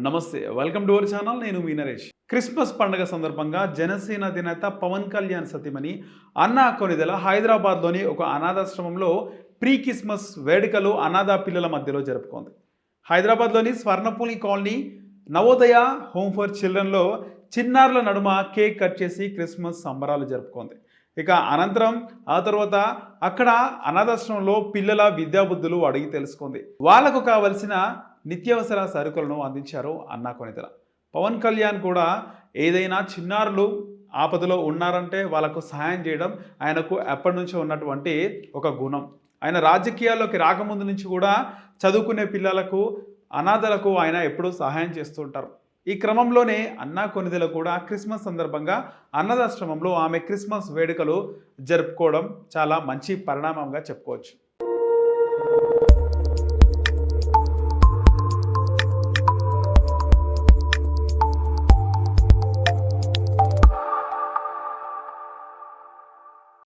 నమస్తే welcome to our channel. నేను మీ Naresh. Christmas పండుగ సందర్భంగా జనసేన అధినేత పవన్ కళ్యాణ్ సతీమణి అన్నా కొనిదెల హైదరాబాద్లోని ఒక అనాథాశ్రమంలో ప్రీ క్రిస్మస్ వేడుకలు అనాథ పిల్లల మధ్యలో జరుపుకుంది. హైదరాబాద్లోని స్వర్ణపూలి కాలనీ నవోదయ హోమ్ ఫర్ చిల్డ్రన్లో చిన్నారుల నడుమ కేక్ కట్ చేసి క్రిస్మస్ సంబరాలు జరుపుకుంది. ఇక అనంతరం ఆ తర్వాత అక్కడ అనాథాశ్రమంలో పిల్లల విద్యాబుద్ధులు అడిగి తెలుసుకుంది. వాళ్లకు కావలసిన నిత్యావసర సరుకులను అందించారు అన్నా కొనిదెల. పవన్ కళ్యాణ్ కూడా ఏదైనా చిన్నారులు ఆపదలో ఉన్నారంటే వాళ్ళకు సహాయం చేయడం ఆయనకు ఎప్పటి నుంచో ఉన్నటువంటి ఒక గుణం. ఆయన రాజకీయాల్లోకి రాకముందు నుంచి కూడా చదువుకునే పిల్లలకు అనాథలకు ఆయన ఎప్పుడూ సహాయం చేస్తుంటారు. ఈ క్రమంలోనే అన్నా కొనిదెల కూడా క్రిస్మస్ సందర్భంగా అనాథాశ్రమంలో ఆమె క్రిస్మస్ వేడుకలు జరుపుకోవడం చాలా మంచి పరిణామంగా చెప్పుకోవచ్చు.